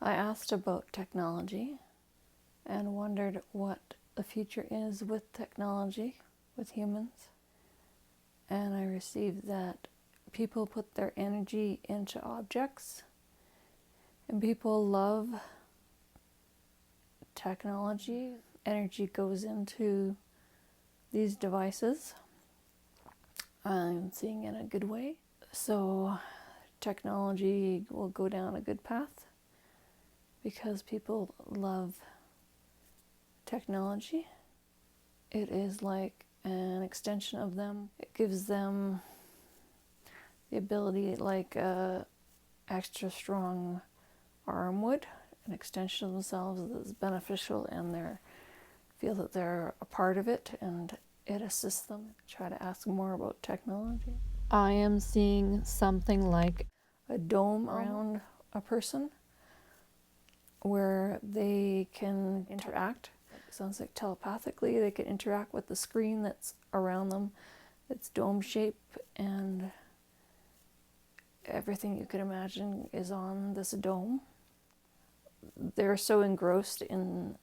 I asked about technology and wondered what the future is with technology, with humans. And I received that people put their energy into objects, and people love technology. Energy goes into these devices. I'm seeing in a good way. So technology will go down a good path because people love technology. It is like an extension of them. It gives them the ability, like a extra strong arm would, an extension of themselves that's beneficial, and they feel that they're a part of it, and it assists them. Try to ask more about technology. I am seeing something like a dome around a person where they can interact. It sounds like telepathically they can interact with the screen that's around them. It's dome shape, and everything you could imagine is on this dome. They're so engrossed in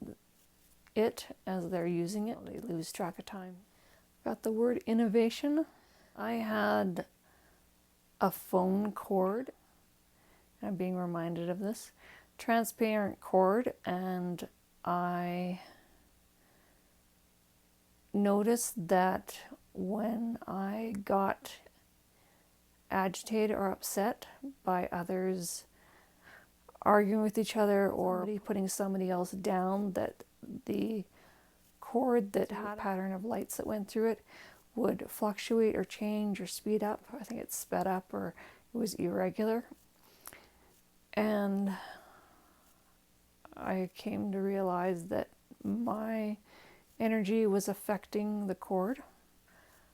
it as they're using it, they lose track of time. Got the word innovation. I had a phone cord. I'm being reminded of this. Transparent cord, and I noticed that when I got agitated or upset by others arguing with each other or putting somebody else down, that the cord that had a pattern of lights that went through it would fluctuate or change or speed up. I think it sped up, or it was irregular. And I came to realize that my energy was affecting the cord.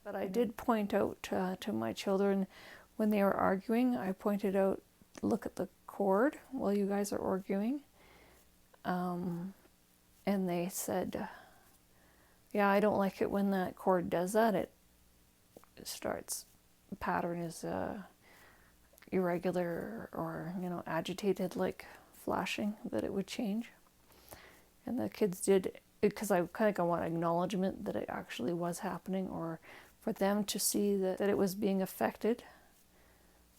But I did point out to my children when they were arguing, I pointed out, look at the cord while you guys are arguing. And they said, yeah, I don't like it when that cord does that. It starts, the pattern is irregular or, agitated, like flashing, that it would change. And the kids did, because I kind of want acknowledgement that it actually was happening, or for them to see that it was being affected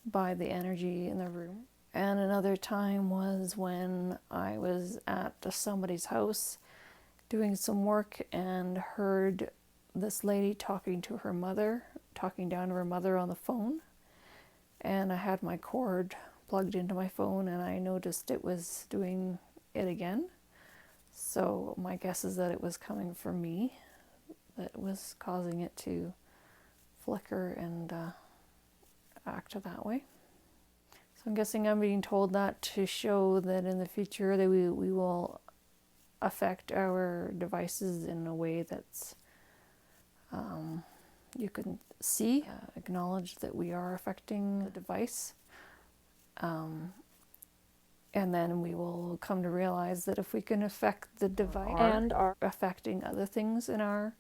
by the energy in the room. And another time was when I was at somebody's house doing some work and heard this lady talking to her mother, talking down to her mother on the phone. And I had my cord plugged into my phone, and I noticed it was doing it again. So my guess is that it was coming from me that was causing it to flicker and act that way. So I'm guessing I'm being told that to show that in the future that we will affect our devices in a way that's you can see, acknowledge that we are affecting the device. And then we will come to realize that if we can affect the device and are affecting other things in our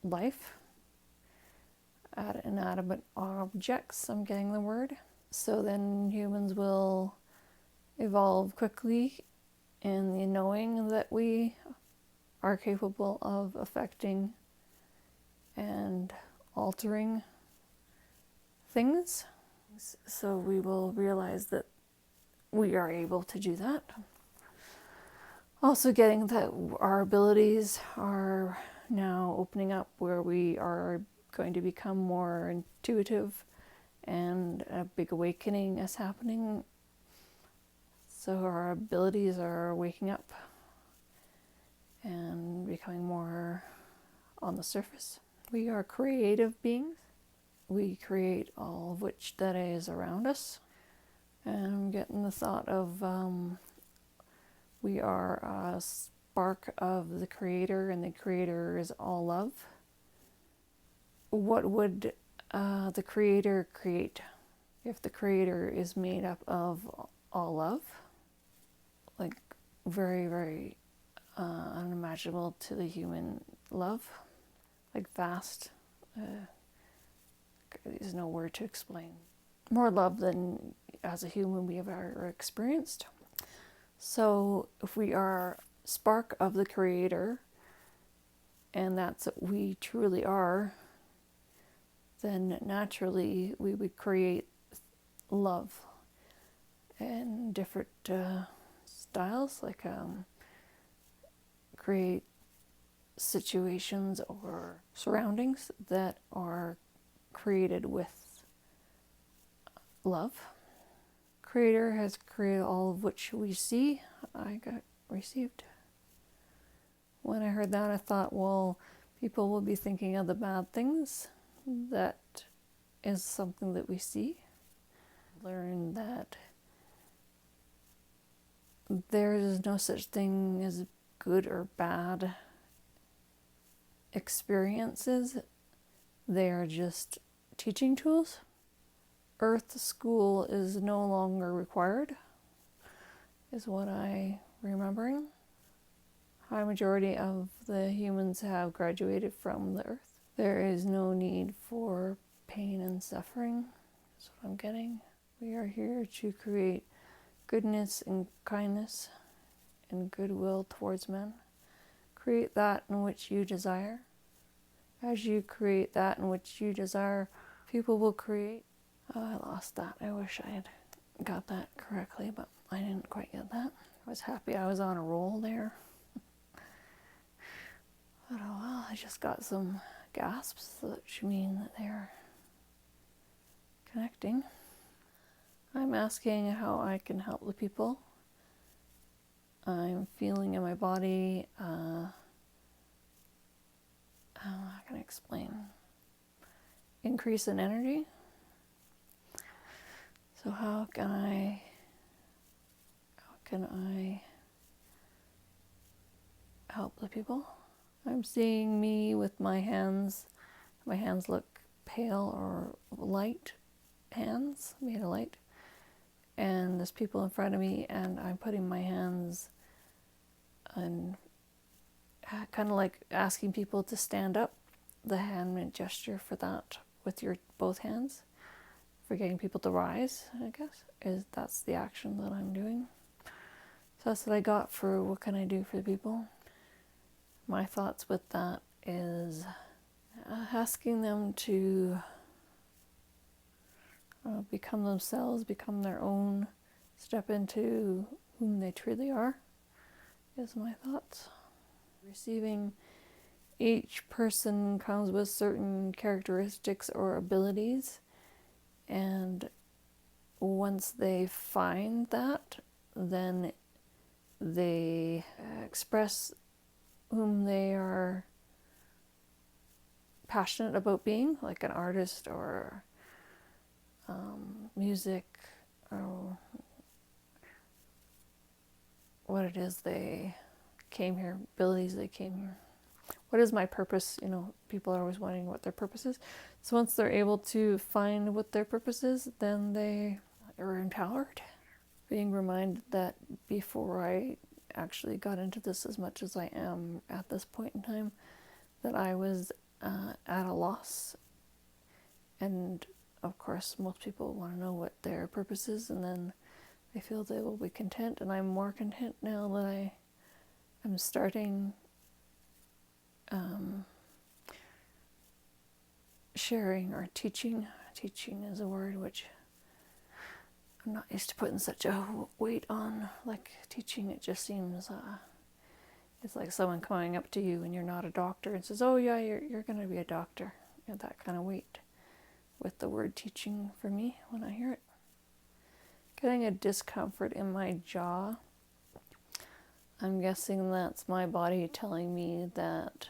life, inanimate objects, I'm getting the word. So then humans will evolve quickly in the knowing that we are capable of affecting and altering things. So we will realize that we are able to do that. Also getting that our abilities are now opening up, where we are going to become more intuitive, and a big awakening is happening. So our abilities are waking up and becoming more on the surface. We are creative beings. We create all of which that is around us. And I'm getting the thought of we are a spark of the Creator, and the Creator is all love. What would the Creator create if the Creator is made up of all love? Like very, very unimaginable to the human love, like vast. There's no word to explain. more love than as a human we have ever experienced. So if we are spark of the Creator, and that's what we truly are, then naturally we would create love and different styles, like create situations or surroundings that are created with love. Creator has created all of which we see. I got received. When I heard that, I thought, well, people will be thinking of the bad things. That is something that we see. Learn that there is no such thing as good or bad experiences. They are just teaching tools. Earth school is no longer required, is what I'm remembering. High majority of the humans have graduated from the earth. There is no need for pain and suffering. That's what I'm getting. We are here to create goodness and kindness and goodwill towards men. Create that in which you desire. As you create that in which you desire, people will create. Oh, I lost that. I wish I had got that correctly, but I didn't quite get that. I was happy I was on a roll there. But oh well, I just got some gasps, which mean that they're connecting. I'm asking how I can help the people. I'm feeling in my body, how can I explain? Increase in energy. So how can I help the people? I'm seeing me with my hands. My hands look pale or light hands, made of light. And there's people in front of me, and I'm putting my hands and kind of like asking people to stand up. The hand gesture for that with your both hands, for getting people to rise, I guess, that's the action that I'm doing. So that's what I got for what can I do for the people. My thoughts with that is asking them to become themselves, become their own, step into whom they truly are, is my thoughts. Receiving, each person comes with certain characteristics or abilities, and once they find that, then they express whom they are passionate about being, like an artist or music, or what it is they came here, abilities they came here. What is my purpose? You know, people are always wondering what their purpose is. So once they're able to find what their purpose is, then they are empowered. Being reminded that before I actually got into this as much as I am at this point in time, that I was at a loss. And of course, most people want to know what their purpose is, and then they feel they will be content. And I'm more content now that I'm starting sharing or teaching. Teaching is a word which I'm not used to putting such a weight on. Like teaching, it just seems it's like someone coming up to you and you're not a doctor and says, "Oh yeah, you're going to be a doctor." You know, that kind of weight with the word teaching for me when I hear it. Getting a discomfort in my jaw. I'm guessing that's my body telling me that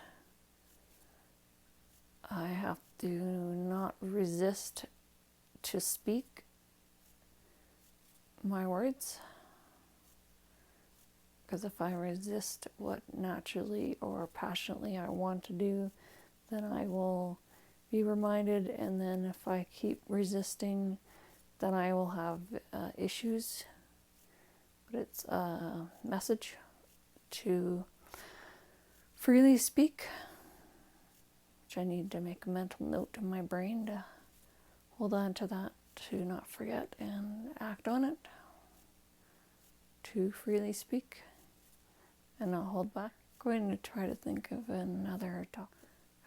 I have to not resist to speak my words. Because if I resist what naturally or passionately I want to do, then I will be reminded, and then if I keep resisting, then I will have issues. But it's a message to freely speak, which I need to make a mental note in my brain to hold on to that to not forget and act on it, to freely speak and not hold back. I'm going to try to think of another topic.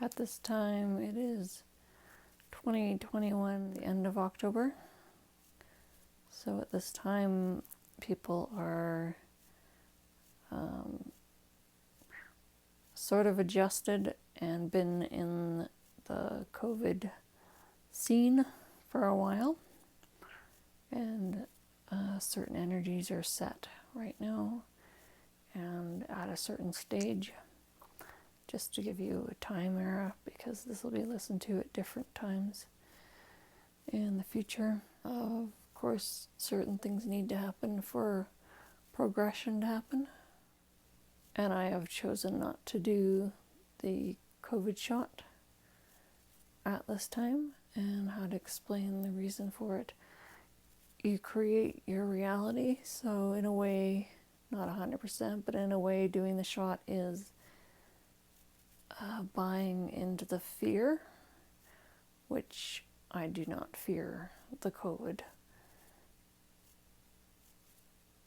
At this time, it is 2021, the end of October. So at this time, people are sort of adjusted and been in the COVID scene for a while. And certain energies are set right now and at a certain stage. Just to give you a time era, because this will be listened to at different times in the future. Of course, certain things need to happen for progression to happen. And I have chosen not to do the COVID shot at this time, and how to explain the reason for it. You create your reality, so in a way, not 100%, but in a way doing the shot is buying into the fear, which I do not fear the COVID.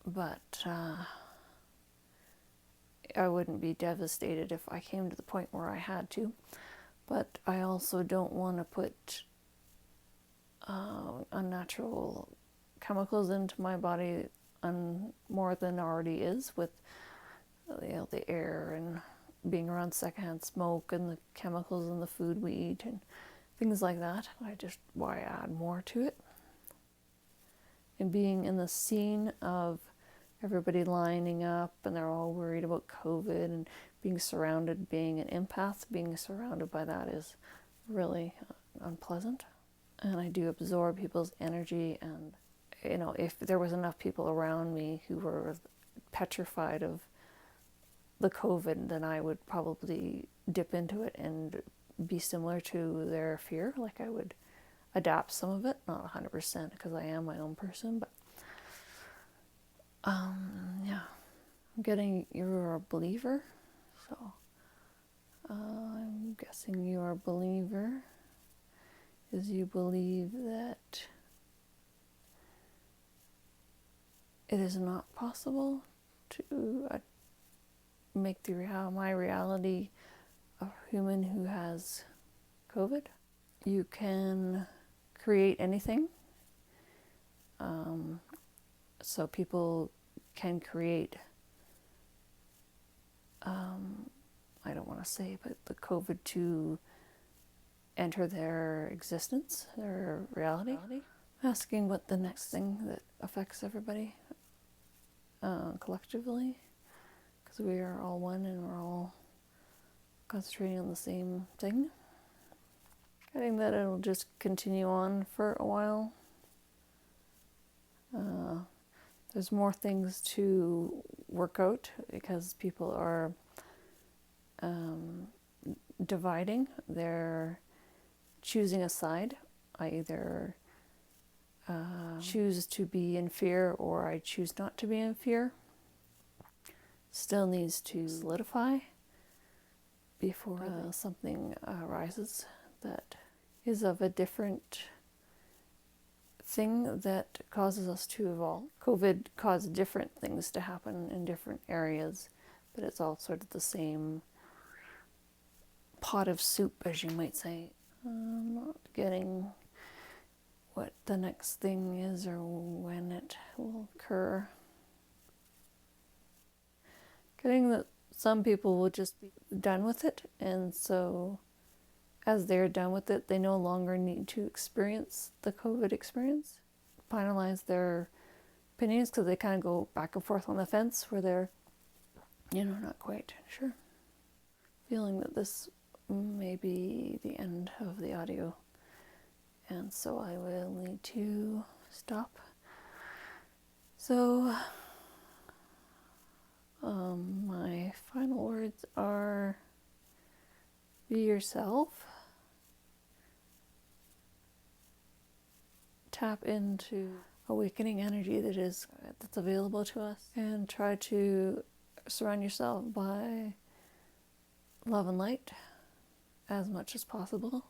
But I wouldn't be devastated if I came to the point where I had to. But I also don't want to put unnatural chemicals into my body more than already is, with the air and being around secondhand smoke and the chemicals in the food we eat and things like that. Why add more to it? And being in the scene of everybody lining up and they're all worried about COVID and being surrounded, being an empath, being surrounded by that is really unpleasant. And I do absorb people's energy, and if there was enough people around me who were petrified of the COVID, then I would probably dip into it and be similar to their fear. Like I would adapt some of it, not 100%, because I am my own person, but yeah. I'm getting you're a believer, so I'm guessing you're a believer is you believe that it is not possible to make my reality a human who has COVID. You can create anything. So people can create, I don't want to say, but the COVID to enter their existence, their reality. Asking what the next thing that affects everybody collectively, because we are all one and we're all concentrating on the same thing. I think that it'll just continue on for a while. There's more things to work out because people are dividing. They're choosing a side. I either choose to be in fear or I choose not to be in fear. Still needs to solidify before something arises that is of a different thing that causes us to evolve. COVID caused different things to happen in different areas, but it's all sort of the same pot of soup, as you might say. I'm not getting what the next thing is or when it will occur. Getting that some people will just be done with it, and so as they're done with it, they no longer need to experience the COVID experience, finalize their opinions, because they kind of go back and forth on the fence where they're, not quite sure. Feeling that this may be the end of the audio, and so I will need to stop. So, my final words are: be yourself. Tap into awakening energy that's available to us, and try to surround yourself by love and light as much as possible.